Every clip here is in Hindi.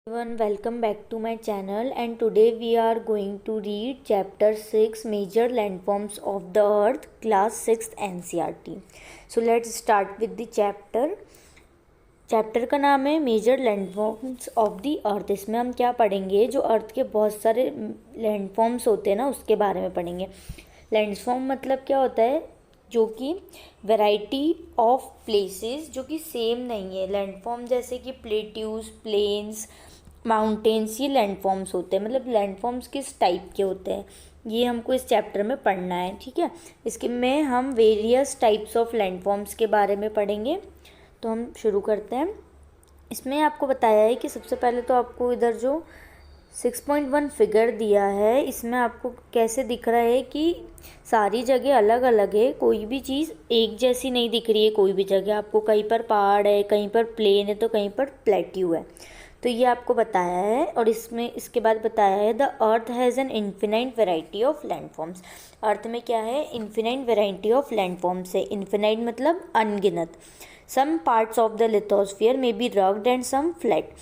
Everyone, welcome back to my channel, and today we are going to read chapter 6 Major Landforms of the Earth, class 6th NCERT. So let's start with the chapter का नाम है major landforms of the earth. इसमें हम क्या पढ़ेंगे, जो अर्थ के बहुत सारे लैंडफॉर्म्स होते हैं ना, उसके बारे में पढ़ेंगे। लैंडफॉर्म मतलब क्या होता है, जो कि वैरायटी ऑफ प्लेसेस जो कि सेम नहीं है। लैंडफॉर्म जैसे कि प्लेट्यूज, प्लेन्स, माउंटेन्स, ये लैंडफॉर्म्स होते हैं। मतलब लैंडफॉर्म्स किस टाइप के होते हैं, ये हमको इस चैप्टर में पढ़ना है, ठीक है। इसके में हम वेरियस टाइप्स ऑफ लैंडफॉर्म्स के बारे में पढ़ेंगे। तो हम शुरू करते हैं। इसमें आपको बताया है कि सबसे पहले तो आपको इधर जो 6.1 फिगर दिया है, इसमें आपको कैसे दिख रहा है कि सारी जगह अलग अलग है, कोई भी चीज़ एक जैसी नहीं दिख रही है। कोई भी जगह आपको कहीं पर पहाड़ है, कहीं पर प्लेन है, तो कहीं पर प्लेट्यू है। तो ये आपको बताया है। और इसमें इसके बाद बताया है the earth has an infinite variety of landforms. Earth में क्या है, इन्फिनाइट वेराइटी ऑफ लैंडफॉर्म्स है। इन्फिनाइट मतलब अनगिनत। Some parts of the lithosphere में be rugged and some flat.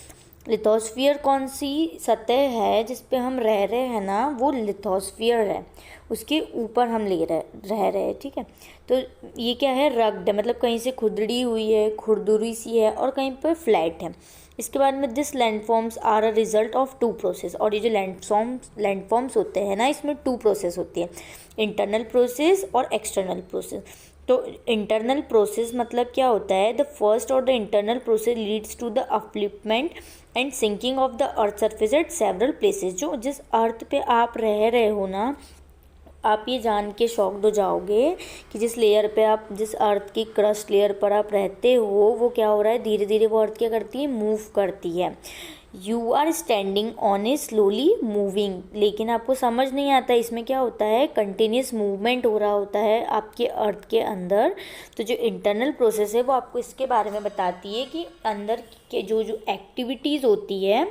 Lithosphere कौन सी सतह है जिस पे हम रह रहे हैं ना, वो लिथोस्फीयर है, उसके ऊपर हम रह रहे हैं, ठीक है। तो ये क्या है, रग्ड है, मतलब कहीं से खुरदड़ी हुई है, खुरदुरी सी है, और कहीं पर फ्लैट है। इसके बाद में this landforms are a result of two process. और ये जो लैंडफॉर्म्स होते हैं ना, इसमें टू प्रोसेस होती है, इंटरनल प्रोसेस और एक्सटर्नल प्रोसेस। तो इंटरनल प्रोसेस मतलब क्या होता है, द फर्स्ट और the internal process leads to the upliftment and sinking of the earth surface at several places. जो जिस अर्थ पे आप रह रहे हो ना, आप ये जान के शॉक्ड हो जाओगे कि जिस लेयर पे आप, जिस अर्थ की क्रस्ट लेयर पर आप रहते हो, वो क्या हो रहा है, धीरे धीरे वो अर्थ क्या करती है, मूव करती है। You are standing on a slowly moving. लेकिन आपको समझ नहीं आता इसमें क्या होता है, कंटिन्यूस मूवमेंट हो रहा होता है आपके अर्थ के अंदर। तो जो इंटरनल प्रोसेस है वो आपको इसके बारे में बताती है कि अंदर के जो जो एक्टिविटीज़ होती है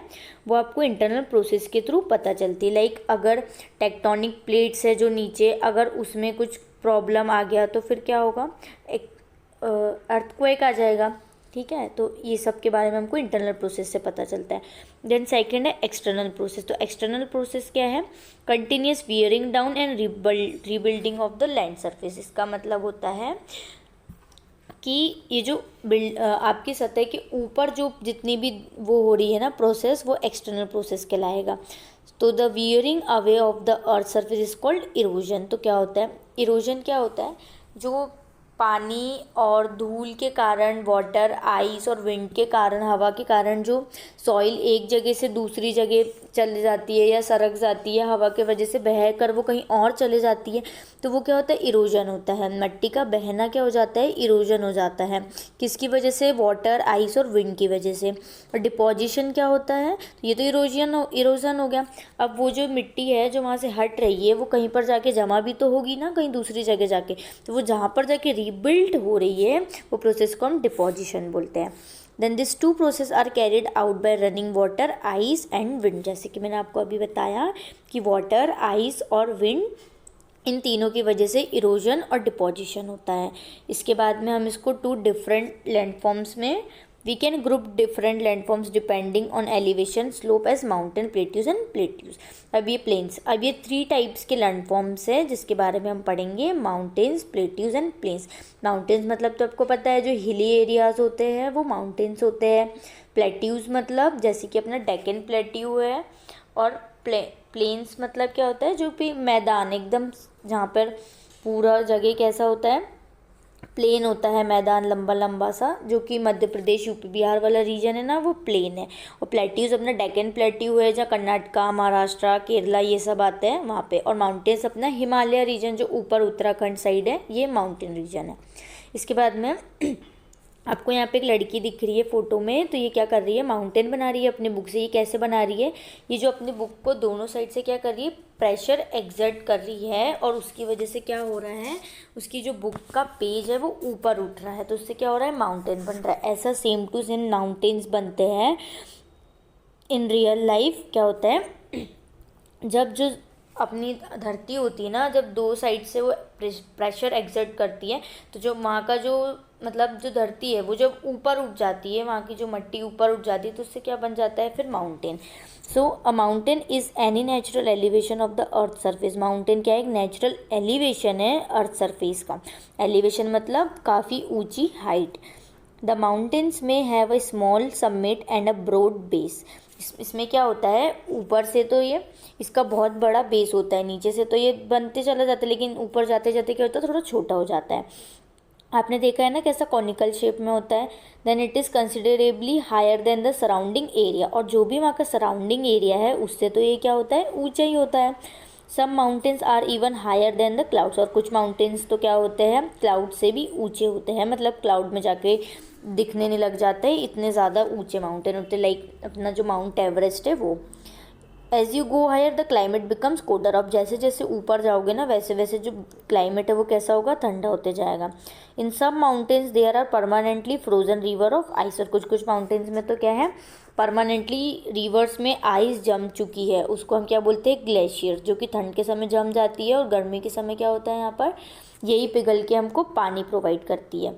वो आपको इंटरनल प्रोसेस के थ्रू पता चलती है। लाइक अगर टेक्टोनिक प्लेट्स है जो नीचे, अगर उसमें कुछ प्रॉब्लम आ गया तो फिर क्या होगा, एक अर्थक्वेक आ जाएगा, ठीक है। तो ये सब के बारे में हमको इंटरनल प्रोसेस से पता चलता है। देन सेकंड है एक्सटर्नल प्रोसेस। तो एक्सटर्नल प्रोसेस क्या है, continuous wearing down and rebuilding of the land surface. इसका मतलब होता है कि ये जो आपकी सतह के ऊपर जो जितनी भी वो हो रही है ना प्रोसेस, वो एक्सटर्नल प्रोसेस कहलाएगा। तो the wearing away of the earth surface is called erosion. तो क्या होता है, इरोजन क्या होता है, जो पानी और धूल के कारण, वाटर, आइस और विंड के कारण, हवा के कारण जो सॉइल एक जगह से दूसरी जगह चली जाती है या सरक जाती है, हवा के वजह से बह कर वो कहीं और चले जाती है, तो वो क्या होता है, इरोजन होता है। मट्टी का बहना क्या हो जाता है, इरोजन हो जाता है। किसकी वजह से, वाटर, आइस और विंड की वजह से। और डिपोजिशन क्या होता है, तो ये तो इरोजन हो गया। अब वो जो मिट्टी है जो वहाँ से हट रही है, वो कहीं पर जाके जमा भी तो होगी ना, कहीं दूसरी जगह जाके। तो वो जहाँ पर जाके रीबिल्ड हो रही है, वो प्रोसेस को हम डिपोजिशन बोलते हैं। Then this two process are carried out by running water, ice and wind. जैसे कि मैंने आपको अभी बताया कि वाटर, आइस और विंड, इन तीनों की वजह से इरोजन और डिपोजिशन होता है। इसके बाद में हम इसको टू डिफरेंट लैंडफॉर्म्स में we can group different landforms depending on elevation slope as mountain, plateaus and plateaus. अब ये प्लेन्स, अब ये 3 टाइप्स के लैंडफॉर्म्स है जिसके बारे में हम पढ़ेंगे, mountains, plateaus and plains. Mountains मतलब तो आपको पता है, जो हिली एरियाज होते हैं वो माउंटेन्स होते हैं। प्लेट्यूज मतलब जैसे कि अपना डेक्कन प्लेट्यू है। और प्लेन्स मतलब क्या होता है, जो भी मैदान एकदम, जहाँ पर पूरा जगह कैसा होता है, प्लेन होता है, मैदान लंबा लंबा सा, जो कि मध्य प्रदेश, यूपी, बिहार वाला रीजन है ना, वो प्लेन है। और प्लेट्यूज अपना डेक्कन प्लेट्यू है, जहाँ कर्नाटका, महाराष्ट्र, केरला ये सब आते हैं वहाँ पे। और माउंटेन्स अपना हिमालय रीजन जो ऊपर उत्तराखंड साइड है, ये माउंटेन रीजन है। इसके बाद में आपको यहाँ पे एक लड़की दिख रही है फोटो में, तो ये क्या कर रही है, माउंटेन बना रही है अपने बुक से। ये कैसे बना रही है, ये जो अपने बुक को दोनों साइड से क्या कर रही है, प्रेशर एग्जर्ट कर रही है, और उसकी वजह से क्या हो रहा है, उसकी जो बुक का पेज है वो ऊपर उठ रहा है, तो उससे क्या हो रहा है, माउंटेन बन रहा है। ऐसा सेम टू सेम माउंटेन्स बनते हैं इन रियल लाइफ। क्या होता है, जब जो अपनी धरती होती है ना, जब दो साइड से वो प्रेशर एक्सर्ट करती है, तो जो वहाँ का जो मतलब जो धरती है वो जब ऊपर उठ जाती है, वहाँ की जो मिट्टी ऊपर उठ जाती है, तो उससे क्या बन जाता है फिर mountain. So a mountain is any natural elevation of the earth surface. Mountain क्या है, एक नेचुरल एलिवेशन है अर्थ सरफेस का। एलिवेशन मतलब काफ़ी ऊंची height. The mountains may have a small summit and a broad base. इसमें क्या होता है, ऊपर से तो ये इसका बहुत बड़ा बेस होता है, नीचे से तो ये बनते चला जाता है, लेकिन ऊपर जाते जाते क्या होता है, थोड़ा छोटा हो जाता है। आपने देखा है ना कैसा कॉनिकल शेप में होता है। Then it is considerably higher than the surrounding area. और जो भी वहाँ का सराउंडिंग एरिया है उससे तो ये क्या होता है, ऊंचा ही होता है। Some mountains are even higher than the clouds. और कुछ माउंटेन्स तो क्या होते हैं, क्लाउड से भी ऊंचे होते हैं, मतलब क्लाउड में जाके दिखने नहीं लग जाते, इतने ज़्यादा ऊंचे माउंटेन होते हैं। लाइक अपना जो माउंट एवरेस्ट है वो। As you go higher the climate becomes colder. अब जैसे जैसे ऊपर जाओगे ना, वैसे वैसे जो क्लाइमेट है वो कैसा होगा, ठंडा होते जाएगा। इन सब mountains there are permanently frozen river of ice. और कुछ कुछ माउंटेन्स में तो क्या है, परमानेंटली रिवर्स में आइस जम चुकी है, उसको हम क्या बोलते हैं, ग्लेशियर, जो कि ठंड के समय जम जाती है और गर्मी के समय क्या होता है, यहाँ पर यही पिघल के हमको पानी प्रोवाइड करती है।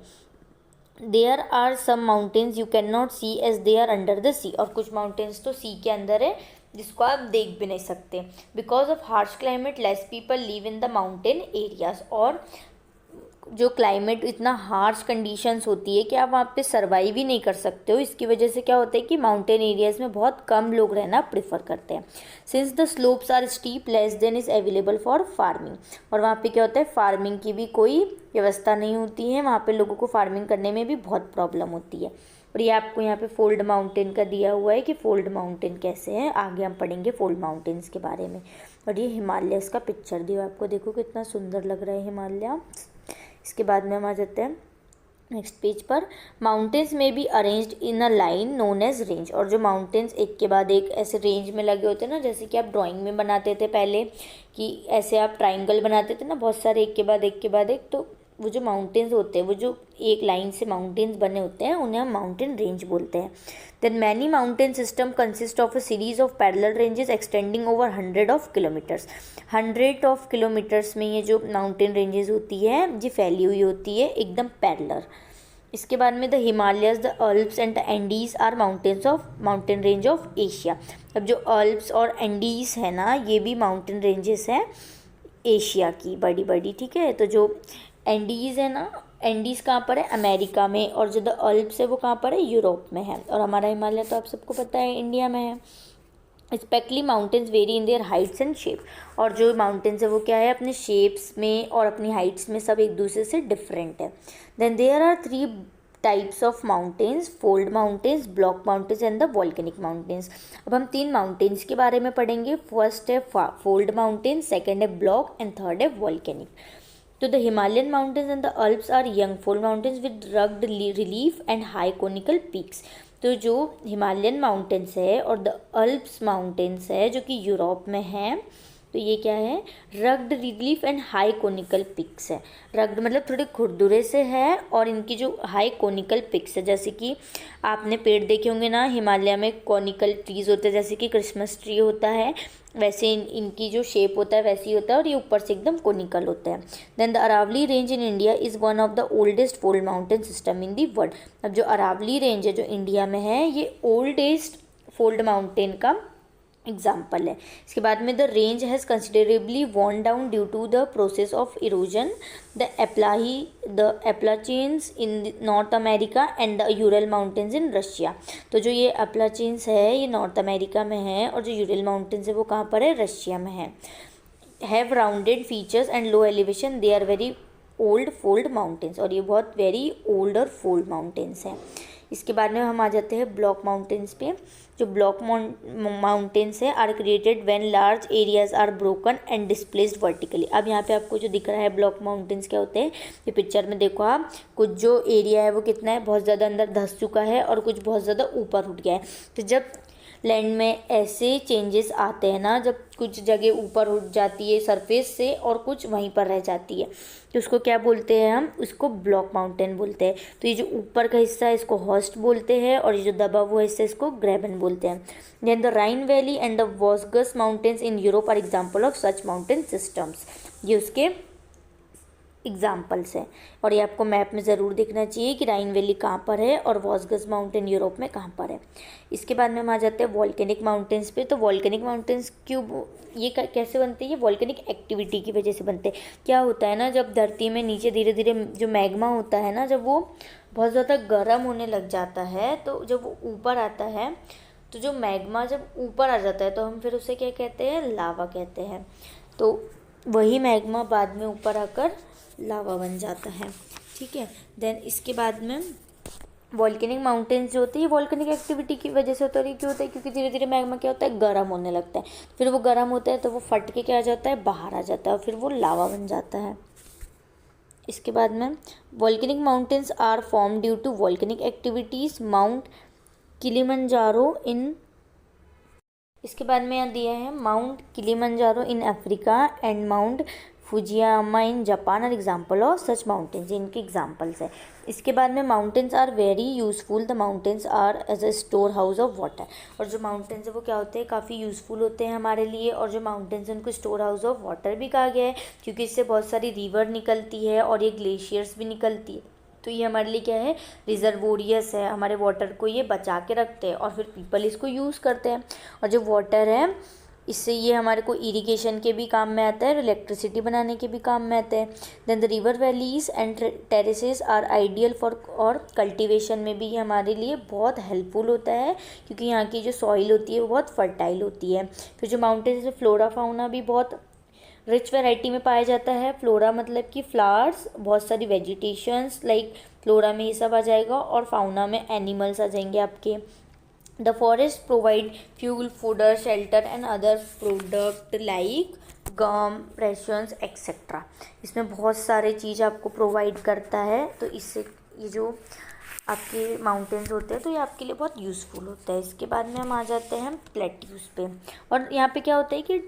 There are some mountains you can not see as they are under the sea. और कुछ माउंटेन्स तो सी के अंदर है, जिसको आप देख भी नहीं सकते। Because of harsh climate less people live in the mountain areas. और जो क्लाइमेट इतना हार्श कंडीशंस होती है कि आप वहाँ पे सर्वाइव ही नहीं कर सकते हो, इसकी वजह से क्या होता है कि माउंटेन एरियाज़ में बहुत कम लोग रहना प्रेफर करते हैं। Since the slopes are steep less then is available for farming. और वहाँ पे क्या होता है, फार्मिंग की भी कोई व्यवस्था नहीं होती है, वहाँ पे लोगों को फार्मिंग करने में भी बहुत प्रॉब्लम होती है। और ये आपको यहाँ पे फोल्ड माउंटेन का दिया हुआ है कि फोल्ड माउंटेन कैसे हैं, आगे हम पढ़ेंगे फोल्ड माउंटेन्स के बारे में। और ये हिमालयस का पिक्चर दिया आपको, देखो कितना सुंदर लग रहा है हिमालय। इसके बाद में हम आ जाते हैं नेक्स्ट पेज पर। Mountains may be arranged in a line known as range. और जो माउंटेन्स एक के बाद एक ऐसे रेंज में लगे होते हैं ना, जैसे कि आप ड्राइंग में बनाते थे पहले कि ऐसे आप ट्राइंगल बनाते थे ना, बहुत सारे एक के बाद एक के बाद एक, तो वो जो माउंटेन्स होते हैं, वो जो एक लाइन से माउंटेन्स बने होते हैं, उन्हें हम माउंटेन रेंज बोलते हैं। Then many mountain system consist of a series of parallel ranges extending over 100 of kilometres. 100 of kilometres में ये जो माउंटेन रेंजेस होती है ये फैली हुई होती है एकदम पैरेलल। इसके बाद में the Himalayas, the Alps and the Andes are mountain range of Asia. अब जो अल्प्स और एंडीज है ना, ये भी माउंटेन रेंजेस हैं एशिया की बड़ी बड़ी, ठीक है। तो जो एंडीज़ है ना, एंडीज़ कहाँ पर है, अमेरिका में। और जो द अल्प्स है वो कहाँ पर है, यूरोप में है। और हमारा हिमालय तो आप सबको पता है इंडिया में है। स्पेक्टली mountains vary in their heights and shape. और जो माउंटेन्स है वो क्या है, अपने शेप्स में और अपनी हाइट्स में सब एक दूसरे से डिफरेंट है। Then there are 3 types of mountains, fold mountains, block mountains and the volcanic mountains. अब हम 3 माउंटेन्स के बारे में पढ़ेंगे। फर्स्ट है फोल्ड माउंटेन, सेकेंड है ब्लॉक एंड थर्ड है वॉल्केनिक। तो the Himalayan mountains and the Alps are young fold mountains with rugged relief and high conical peaks. तो जो हिमालयन माउंटेन्स है और द अल्प्स माउंटेन्स है जो कि यूरोप में है, तो ये क्या है, rugged relief and high conical peaks है। रग्ड मतलब थोड़े खुरदुरे से है, और इनकी जो हाई कोनिकल पिक्स है, जैसे कि आपने पेड़ देखे होंगे ना हिमालय में, कोनिकल ट्रीज होते हैं, जैसे कि क्रिसमस ट्री होता है, वैसे इनकी जो शेप होता है वैसी होता है, और ये ऊपर से एकदम कोनिकल होता है। Then the Aravalli range in India is one of the oldest fold mountain system in the world. अब जो अरावली रेंज है जो इंडिया में है, ये ओल्डेस्ट फोल्ड माउंटेन का एग्जाम्पल है। इसके बाद में the range has considerably worn down due to the process of erosion the Appalachians in North America and the Ural mountains in Russia. तो जो ये एप्लाचीन्स है ये नॉर्थ अमेरिका में है, और जो यूरल माउंटेन्स है वो कहाँ पर है, रशिया में है। Have rounded features and low elevation, they are very old fold mountains. और ये बहुत वेरी ओल्ड और फोल्ड माउंटेन्स हैं। इसके बाद में हम आ जाते हैं ब्लॉक माउंटेन्स पे। जो ब्लॉक माउंटेन्स है are created when large areas are broken and displaced vertically. अब यहाँ पे आपको जो दिख रहा है ब्लॉक माउंटेन्स क्या होते हैं, ये पिक्चर में देखो आप, कुछ जो एरिया है वो कितना है, बहुत ज़्यादा अंदर धंस चुका है, और कुछ बहुत ज़्यादा ऊपर उठ गया है। तो जब लैंड में ऐसे चेंजेस आते हैं ना, जब कुछ जगह ऊपर उठ जाती है सरफेस से और कुछ वहीं पर रह जाती है, तो उसको क्या बोलते हैं, हम उसको ब्लॉक माउंटेन बोलते हैं। तो ये जो ऊपर का हिस्सा है इसको हॉस्ट बोलते हैं, और ये जो दबा हुआ हिस्सा इसको ग्रेबन बोलते हैं। Then the Rhine valley and the वॉस्गस mountains in Europe are example of such mountain systems. ये उसके एग्जाम्पल्स हैं, और ये आपको मैप में ज़रूर देखना चाहिए कि राइन वैली कहाँ पर है और वॉस्गस माउंटेन यूरोप में कहाँ पर है। इसके बाद में हम आ जाते हैं वॉल्केनिक माउंटेन्स पे। तो वॉल्केनिक माउंटेन्स क्यों, ये कैसे बनते हैं, ये वॉल्केनिक एक्टिविटी की वजह से बनते हैं। क्या होता है ना, जब धरती में नीचे धीरे धीरे जो मैग्मा होता है ना, जब वो बहुत ज़्यादा गर्म होने लग जाता है, तो जब वो ऊपर आता है, तो जो मैग्मा जब ऊपर आ जाता है तो हम फिर उसे क्या कहते हैं, लावा कहते हैं। तो वही मैग्मा बाद में ऊपर आकर लावा बन जाता है, ठीक है। देन इसके बाद में वॉल्केनिक माउंटेन्स जो होती है, वॉल्केनिक एक्टिविटी की वजह से होता है। क्यों होता है, क्योंकि धीरे धीरे मैग्मा क्या होता है, गर्म होने लगता है, फिर वो गर्म होता है तो वो फट के क्या आ जाता है, बाहर आ जाता है, और फिर वो लावा बन जाता है। इसके बाद में volcanic mountains are form due to volcanic activities Mount Kilimanjaro in, इसके बाद में यहाँ दिया है Mount Kilimanjaro in Africa and Mount Fujiyama in Japan are example of such mountains, इनके एग्जाम्पल्स है। इसके बाद में mountains are very useful, the mountains are as a store house of water. और जो माउंटेन्स है वो क्या होते हैं, काफ़ी यूज़फुल होते हैं हमारे लिए, और जो माउंटेन्स हैं उनको स्टोर हाउस ऑफ वाटर भी कहा गया है, क्योंकि इससे बहुत सारी रिवर निकलती है और ये ग्लेशियर्स भी निकलती है। तो ये हमारे लिए क्या है, रिजर्वोरियस है, हमारे वाटर को ये बचा के रखते हैं, और फिर पीपल इसको यूज़ करते हैं। और जो वाटर है इससे ये हमारे को इरिगेशन के भी काम में आता है और इलेक्ट्रिसिटी बनाने के भी काम में आता है। Then the river valleys and terraces are ideal for, और कल्टीवेशन में भी ये हमारे लिए बहुत हेल्पफुल होता है, क्योंकि यहाँ की जो सॉइल होती है वो बहुत फर्टाइल होती है। फिर जो माउंटेन्स में फ्लोरा फाउना भी बहुत रिच वैरायटी में पाया जाता है। फ्लोरा मतलब कि फ्लावर्स, बहुत सारी वेजिटेशंस, लाइक फ्लोरा में ये सब आ जाएगा, और फाउना में एनिमल्स आ जाएंगे आपके। The forest provide fuel, fodder, shelter and other product like gum, resins etcetera. इसमें बहुत सारे चीज़ आपको प्रोवाइड करता है, तो इससे ये जो आपके माउंटेन्स होते हैं तो ये आपके लिए बहुत यूज़फुल होता है। इसके बाद में हम आ जाते हैं प्लेट्यूज़ पे, और यहाँ पे क्या होता है कि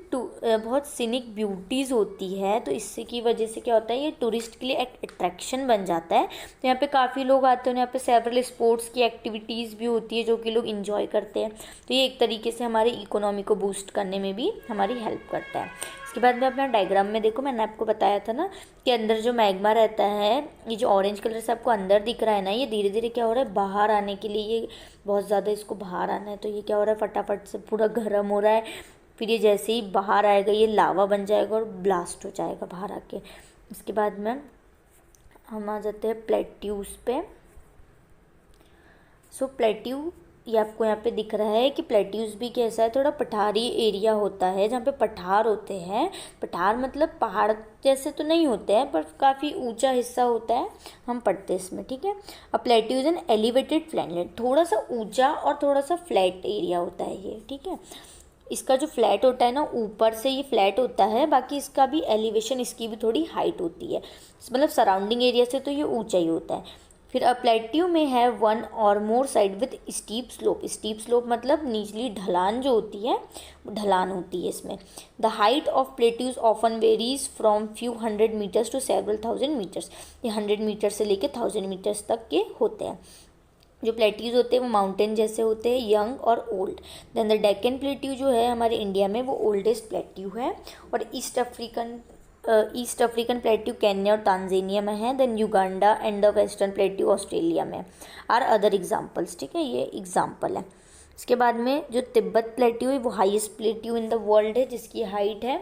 बहुत सीनिक ब्यूटीज़ होती है, तो इससे की वजह से क्या होता है, ये टूरिस्ट के लिए एक अट्रैक्शन बन जाता है। तो यहाँ पे काफ़ी लोग आते हैं, यहाँ पे सेवरल स्पोर्ट्स की एक्टिविटीज़ भी होती है जो कि लोग इन्जॉय करते हैं। तो ये एक तरीके से हमारी इकोनॉमी को बूस्ट करने में भी हमारी हेल्प करता है। इसके बाद में अपना डायग्राम में देखो, मैंने आपको बताया था ना कि अंदर जो मैग्मा रहता है, ये जो ऑरेंज कलर से आपको अंदर दिख रहा है ना, ये धीरे धीरे क्या हो रहा है, बाहर आने के लिए, ये बहुत ज़्यादा इसको बाहर आना है, तो ये क्या हो रहा है, फटाफट से पूरा गर्म हो रहा है। फिर ये जैसे ही बाहर आएगा ये लावा बन जाएगा और ब्लास्ट हो जाएगा बाहर आके। इसके बाद में हम आ जाते हैं प्लेट्यूज पे। सो प्लेट्यू, ये आपको यहाँ पे दिख रहा है कि प्लेट्यूज भी कैसा है, थोड़ा पठारी एरिया होता है जहाँ पे पठार होते हैं। पठार मतलब पहाड़ जैसे तो नहीं होते हैं, पर काफ़ी ऊंचा हिस्सा होता है, हम पढ़ते हैं इसमें, ठीक है। अब प्लेट्यूज एन एलिवेटेड फ्लैटलैंड, थोड़ा सा ऊंचा और थोड़ा सा फ्लैट एरिया होता है ये, ठीक है। इसका जो फ्लैट होता है ना, ऊपर से ये फ्लैट होता है, बाकी इसका भी एलिवेशन, इसकी भी थोड़ी हाइट होती है, मतलब सराउंडिंग एरिया से तो ये ऊंचा ही होता है। फिर अ प्लेट्यू में है वन और more side with steep slope. Steep slope मतलब निचली ढलान जो होती है, ढलान होती है इसमें। The height of plateaus often varies from few 100 metres to several 1000 metres. ये 100 मीटर से लेके 1000 मीटर्स तक के होते हैं। जो प्लेट्यूज होते हैं वो माउंटेन जैसे होते हैं, यंग और old. Then the Deccan plateau जो है हमारे इंडिया में वो ओल्डेस्ट प्लेट्यू है, और ईस्ट अफ्रीकन प्लेट्यू केन्या और तांजानिया में है। Then Uganda and the western plateau Australia में आर अदर एग्जाम्पल्स, ठीक है, ये एग्जाम्पल है। इसके बाद में जो तिब्बत प्लेट्यू है वो highest plateau in the world है, जिसकी हाइट है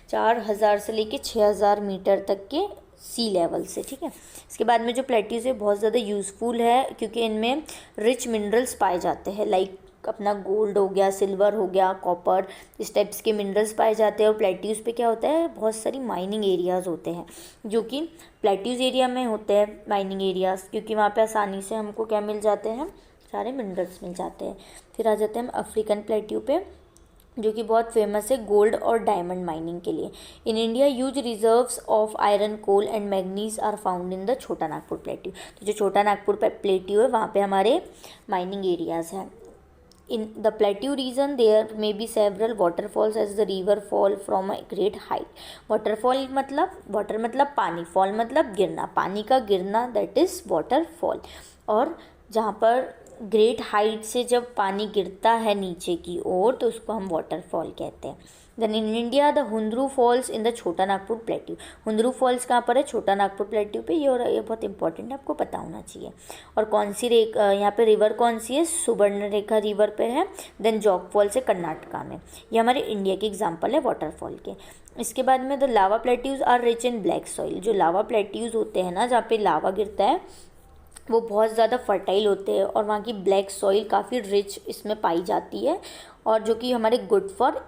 4000 से लेके 6000 मीटर तक के सी लेवल से, ठीक है। इसके बाद में जो प्लेट्यूज है बहुत ज़्यादा यूज़फुल है, क्योंकि इनमें रिच मिनरल्स पाए जाते हैं, लाइक अपना गोल्ड हो गया, सिल्वर हो गया, कॉपर, इस टाइप्स के मिनरल्स पाए जाते हैं। और प्लेट्यूज़ पे क्या होता है, बहुत सारी माइनिंग एरियाज़ होते हैं, जो कि प्लेट्यूज़ एरिया में होते हैं माइनिंग एरियाज़, क्योंकि वहाँ पे आसानी से हमको क्या मिल जाते हैं, सारे मिनरल्स मिल जाते हैं। फिर आ जाते हैं हम अफ्रीकन प्लेट्यू पे, जो कि बहुत फेमस है गोल्ड और डायमंड माइनिंग के लिए। In India huge reserves of iron, coal and manganese are found in the Chota Nagpur plateau. तो जो छोटा नागपुर प्लेट्यू है वहाँ पे हमारे माइनिंग एरियाज़ हैं। In the plateau region there may be several waterfalls as the river fall from a great height. waterfall मतलब water मतलब पानी, fall मतलब गिरना, पानी का गिरना, that is waterfall. और जहाँ पर ग्रेट हाइट से जब पानी गिरता है नीचे की ओर तो उसको हम वाटरफॉल कहते हैं. Then in India the Hundru falls in the Chota Nagpur plateau. हुंद्रू false कहाँ पर है? छोटा नागपुर प्लेट्यू पे. ये बहुत इंपॉर्टेंट है, आपको पता होना चाहिए. और कौन सी यहाँ पे रिवर कौन सी है? सुवर्णरेखा रिवर पे है. देन जॉग फॉल्स है कर्नाटका में. ये हमारे इंडिया के एग्जाम्पल है वाटरफॉल के. इसके बाद में the lava plateaus are rich in black soil. जो लावा प्लेट्यूज होते हैं ना, जहाँ पे लावा गिरता है, वो बहुत ज़्यादा फर्टाइल होते हैं और वहाँ की ब्लैक सॉइल काफ़ी रिच इसमें पाई जाती है, और जो कि हमारे गुड फॉर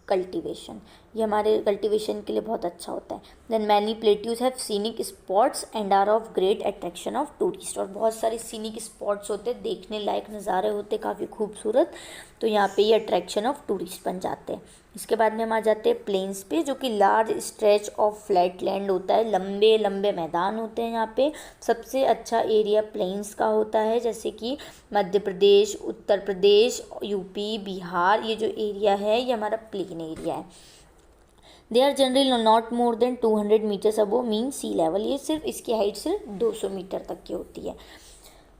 कल्टीवेशन, ये हमारे कल्टीवेशन के लिए बहुत अच्छा होता है. Then many plateaus have scenic spots and are of great attraction of tourist. और बहुत सारे सीनिक स्पॉट्स होते हैं, देखने लायक नज़ारे होते हैं काफ़ी खूबसूरत, तो यहाँ पे ये अट्रैक्शन ऑफ टूरिस्ट बन जाते हैं. इसके बाद में हम आ जाते हैं प्लेन्स पे, जो कि large stretch of flat land होता है, लंबे लंबे मैदान होते हैं. यहाँ पे सबसे अच्छा एरिया प्लेन्स का होता है, जैसे कि मध्य प्रदेश, उत्तर प्रदेश, यूपी, बिहार, ये जो एरिया है ये हमारा प्लेन एरिया है. They are generally not more than 200 metres above mean sea level. ये सिर्फ इसकी हाइट सिर्फ 200 मीटर तक की होती है.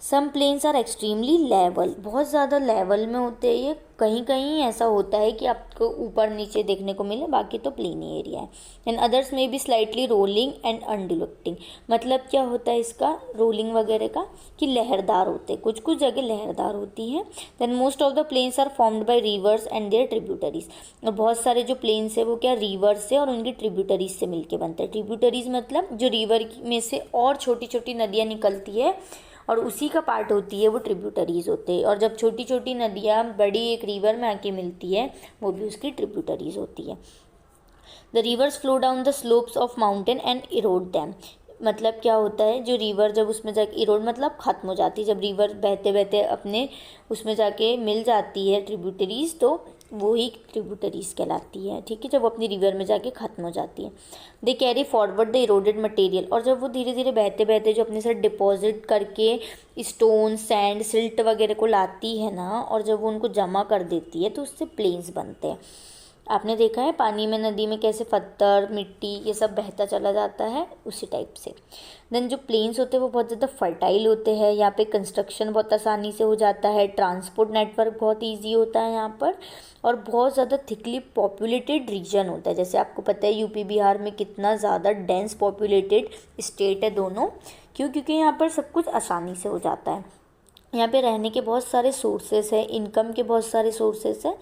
सम प्लेन्स आर एक्सट्रीमली लेवल. बहुत ज़्यादा लेवल में होते हैं ये. कहीं कहीं ऐसा होता है कि आपको ऊपर नीचे देखने को मिले, बाकी तो प्लेन एरिया है. एंड अदर्स में बी स्लाइटली रोलिंग एंड अनडिलुक्टिंग. मतलब क्या होता है इसका, रोलिंग वगैरह का, कि लहरदार होते हैं, कुछ कुछ जगह लहरदार होती हैं. Then most of the plains are formed by rivers and their tributaries. और बहुत सारे जो प्लेन्स है वो क्या, रिवर्स से और उनकी ट्रिब्यूटरीज से मिलके बनते हैं. ट्रिब्यूटरीज मतलब जो रिवर में से और छोटी छोटी नदियाँ निकलती है और उसी का पार्ट होती है, वो ट्रिब्यूटरीज होते हैं. और जब छोटी छोटी नदियाँ बड़ी एक रिवर में आके मिलती है, वो भी उसकी ट्रिब्यूटरीज होती है. The reverse flow down the slopes of mountain and Erode them. मतलब क्या होता है, जो रिवर जब उसमें जाके, इरोड मतलब ख़त्म हो जाती है, जब रिवर बहते बहते अपने उसमें जाके मिल जाती है ट्रिब्यूटरीज, तो वो ही ट्रिब्यूटरीज कहलाती है. ठीक है, जब वो अपनी रिवर में जाके ख़त्म हो जाती है. They carry forward the eroded material. और जब वो धीरे धीरे बहते बहते जो अपने साथ डिपॉजिट करके स्टोन, सैंड, सिल्ट वगैरह को लाती है ना, और जब वो उनको जमा कर देती है तो उससे प्लेन्स बनते हैं. आपने देखा है पानी में, नदी में कैसे पत्थर, मिट्टी, ये सब बहता चला जाता है, उसी टाइप से. देन जो प्लेन्स होते हैं वो बहुत ज़्यादा फर्टाइल होते हैं. यहाँ पे कंस्ट्रक्शन बहुत आसानी से हो जाता है, ट्रांसपोर्ट नेटवर्क बहुत इजी होता है यहाँ पर, और बहुत ज़्यादा थिकली पॉपुलेटेड रीजन होता है. जैसे आपको पता है यूपी बिहार में कितना ज़्यादा डेंस पॉपुलेटेड स्टेट है दोनों. क्यों? क्योंकि यहाँ पर सब कुछ आसानी से हो जाता है. यहाँ पे रहने के बहुत सारे सोर्सेस हैं, इनकम के बहुत सारे सोर्सेस हैं.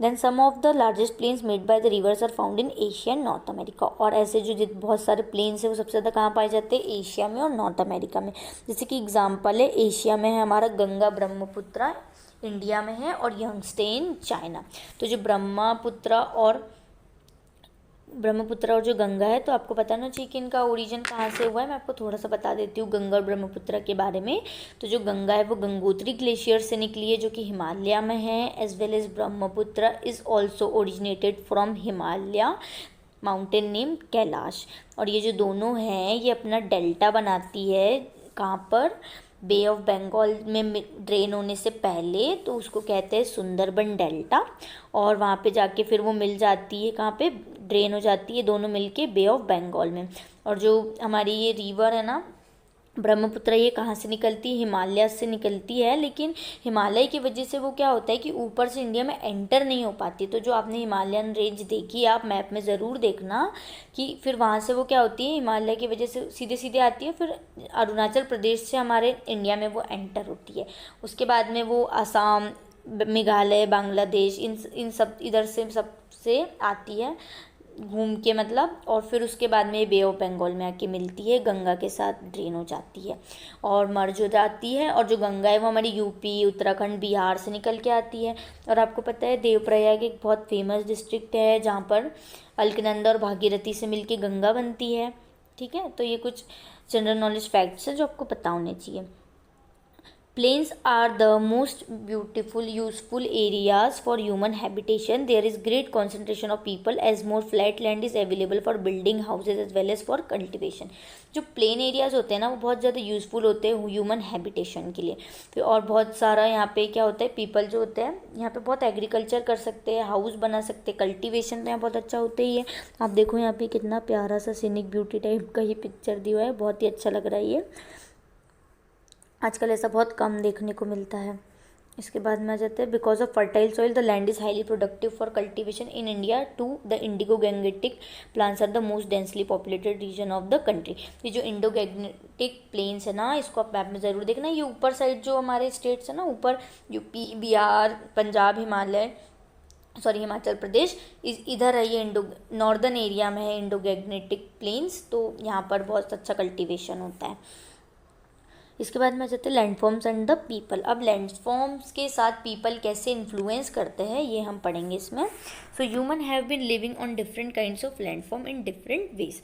Then some of the largest plains made by the rivers are found in Asia and North America. और ऐसे जो बहुत सारे प्लेन्स हैं वो सबसे ज़्यादा कहाँ पाए जाते हैं? एशिया में और नॉर्थ अमेरिका में. जैसे कि एग्जांपल है, एशिया में है हमारा गंगा ब्रह्मपुत्रा, इंडिया में है, और यंगस्टे इन चाइना. तो जो ब्रह्मपुत्र और जो गंगा है, तो आपको पता ना चाहिए कि इनका ओरिजिन कहाँ से हुआ है. मैं आपको थोड़ा सा बता देती हूँ गंगा और ब्रह्मपुत्र के बारे में. तो जो गंगा है वो गंगोत्री ग्लेशियर से निकली है, जो कि हिमालय में है. As well as Brahmaputra is also originated from Himalaya mountain name Kailash. और ये जो दोनों हैं ये अपना डेल्टा बनाती है. कहाँ पर? बे ऑफ बंगाल में ड्रेन होने से पहले, तो उसको कहते हैं सुंदरबन डेल्टा. और वहाँ पे जाके फिर वो मिल जाती है, कहाँ पे ड्रेन हो जाती है दोनों मिलके बे ऑफ बंगाल में. और जो हमारी ये रिवर है ना ब्रह्मपुत्र, ये कहाँ से निकलती है? हिमालय से निकलती है. लेकिन हिमालय की वजह से वो क्या होता है कि ऊपर से इंडिया में एंटर नहीं हो पाती. तो जो आपने हिमालयन रेंज देखी है, आप मैप में ज़रूर देखना कि फिर वहाँ से वो क्या होती है, हिमालय की वजह से सीधे सीधे आती है, फिर अरुणाचल प्रदेश से हमारे इंडिया में वो एंटर होती है. उसके बाद में वो असम, मेघालय, बांग्लादेश, इन सब इधर से सबसे आती है घूम के, मतलब. और फिर उसके बाद में बे ऑफ बंगाल में आके मिलती है, गंगा के साथ ड्रेन हो जाती है और मर्ज हो जाती है. और जो गंगा है वो हमारी यूपी, उत्तराखंड, बिहार से निकल के आती है. और आपको पता है देवप्रयाग एक बहुत फेमस डिस्ट्रिक्ट है, जहाँ पर अलकनंदा और भागीरथी से मिलके गंगा बनती है. ठीक है, तो ये कुछ जनरल नॉलेज फैक्ट्स हैं जो आपको पता होने चाहिए. Plains are the most beautiful, useful areas for human habitation. There is great concentration of people as more flat land is available for building houses as well as for cultivation. जो प्लेन एरियाज होते हैं ना वो बहुत ज़्यादा यूज़फुल होते हैं ह्यूमन हैबिटेशन के लिए। फिर और बहुत सारा यहाँ पे क्या होता है, पीपल जो होते हैं यहाँ पे बहुत एग्रीकल्चर कर सकते हैं, हाउस बना सकते हैं, कल्टीवेशन तो यहाँ बहुत अच्छा होता ही है। आप देखो यहाँ पे कितना प्यारा सा सीनिक ब्यूटी टाइप का ये पिक्चर दिया है, बहुत ही अच्छा लग रहा है ये। आजकल ऐसा बहुत कम देखने को मिलता है। इसके बाद में आ जाते हैं, because of fertile soil the land is highly productive for cultivation in India to the Indo Gangetic plains are the most densely populated region of the country. ये जो इंडो गैंगेटिक प्लेन्स है ना, इसको आप मैप में ज़रूर देखना। ये ऊपर साइड जो हमारे स्टेट्स है ना, ऊपर यूपी, बिहार, पंजाब, हिमाचल प्रदेश, इधर है ये नॉर्दर्न एरिया में है इंडो गैंगेटिक प्लेन्स, तो यहाँ पर बहुत अच्छा कल्टीवेशन होता है। इसके बाद में आ जाते हैं लैंडफॉर्म्स एंड द पीपल। अब लैंडफॉर्म्स के साथ पीपल कैसे इन्फ्लुएंस करते हैं ये हम पढ़ेंगे इसमें। So human have been living on different kinds of landform in different ways.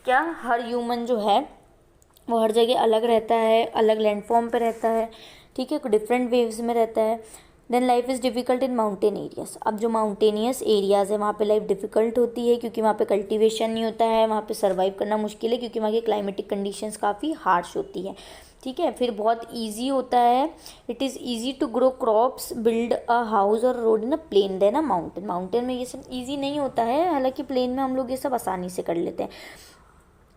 क्या हर ह्यूमन जो है वो हर जगह अलग रहता है, अलग लैंडफॉर्म पे रहता है, ठीक है, डिफरेंट वेव्स में रहता है। Then life is difficult in mountain areas. अब जो माउंटेनियस एरियाज़ है वहाँ पे लाइफ डिफ़िकल्ट होती है क्योंकि वहाँ पे कल्टीवेशन नहीं होता है, वहाँ पे सर्वाइव करना मुश्किल है क्योंकि वहाँ की क्लाइमेटिक कंडीशंस काफ़ी हार्श होती है, ठीक है। फिर बहुत ईजी होता है, it is easy to grow crops, build a house और road in a plain than a mountain में ये सब ईजी नहीं होता है, हालांकि प्लेन में हम लोग ये सब आसानी से कर लेते हैं।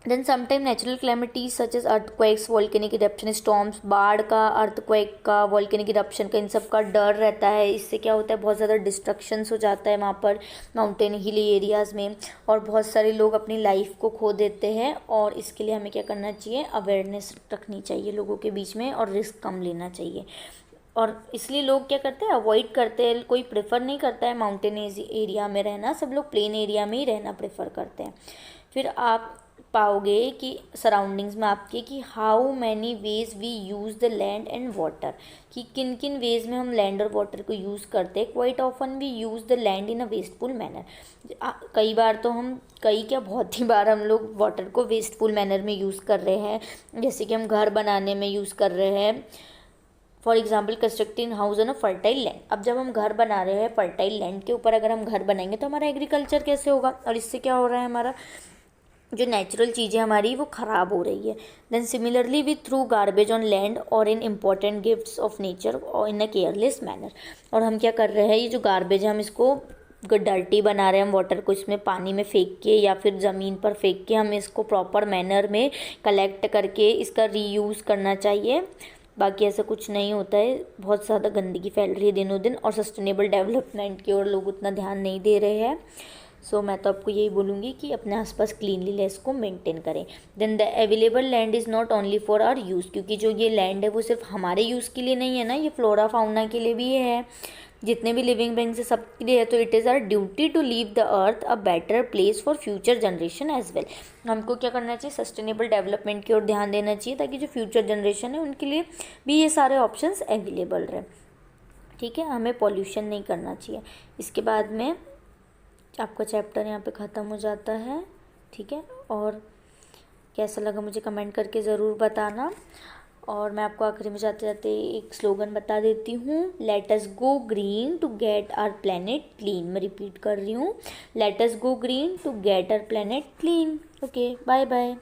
Then sometime natural calamities such as earthquakes, volcanic eruption, storms, बाढ़ का, अर्थक्वेक का, वॉल्केनिक इरप्शन का, इन सब का डर रहता है। इससे क्या होता है, बहुत ज़्यादा डिस्ट्रक्शंस हो जाता है वहाँ पर माउंटेन हिली एरियाज़ में, और बहुत सारे लोग अपनी लाइफ को खो देते हैं। और इसके लिए हमें क्या करना चाहिए, अवेयरनेस रखनी चाहिए लोगों के बीच में और रिस्क कम लेना चाहिए। और इसलिए लोग क्या करते हैं, अवॉइड करते हैं, कोई प्रेफर नहीं करता है माउंटेन एरिया में रहना, सब लोग प्लेन एरिया में ही रहना प्रेफर करते हैं। फिर आप पाओगे कि सराउंडिंग्स में आपके कि how many ways we use the land and water, कि किन किन वेज में हम लैंड और वाटर को यूज़ करते हैं। Quite often we use the land in a wasteful manner. कई बार तो हम बहुत ही बार हम लोग वाटर को वेस्टफुल मैनर में यूज़ कर रहे हैं, जैसे कि हम घर बनाने में यूज़ कर रहे हैं। For example constructing house on a fertile land. अब जब हम घर बना रहे हैं फर्टाइल लैंड के ऊपर अगर हम घर बनाएंगे तो हमारा एग्रीकल्चर कैसे होगा, और इससे क्या हो रहा है, हमारा जो नेचुरल चीज़ें हमारी वो ख़राब हो रही है। Then similarly we throw garbage on land और in important gifts of nature और इन अ केयरलेस मैनर। और हम क्या कर रहे हैं, ये जो गार्बेज है हम इसको डर्टी बना रहे हैं, हम वाटर को इसमें पानी में फेंक के या फिर ज़मीन पर फेंक के हम इसको प्रॉपर मैनर में कलेक्ट करके इसका रीयूज़ करना चाहिए। बाकी ऐसा कुछ नहीं होता है, बहुत ज़्यादा गंदगी फैल रही है दिनों दिन और सस्टेनेबल डेवलपमेंट की ओर लोग उतना ध्यान नहीं दे रहे हैं। सो मैं तो आपको यही बोलूँगी कि अपने आसपास क्लीनलीनेस को मेंटेन करें। Then the available land is not only for our use, क्योंकि जो ये लैंड है वो सिर्फ हमारे यूज़ के लिए नहीं है ना, ये फ्लोरा फाउना के लिए भी है, जितने भी लिविंग बीइंग्स है सबके लिए है। तो it is our duty to leave the earth a better place for future generation as well. हमको क्या करना चाहिए, सस्टेनेबल डेवलपमेंट की ओर ध्यान देना चाहिए ताकि जो फ्यूचर जनरेशन है उनके लिए भी ये सारे ऑप्शंस अवेलेबल रहे, ठीक है। हमें पॉल्यूशन नहीं करना चाहिए। इसके बाद में आपका चैप्टर यहाँ पे ख़त्म हो जाता है, ठीक है। और कैसा लगा मुझे कमेंट करके ज़रूर बताना। और मैं आपको आखिरी में जाते जाते एक स्लोगन बता देती हूँ, let us go green to get our planet clean. मैं रिपीट कर रही हूँ, let us go green to get our planet clean. Okay, bye bye.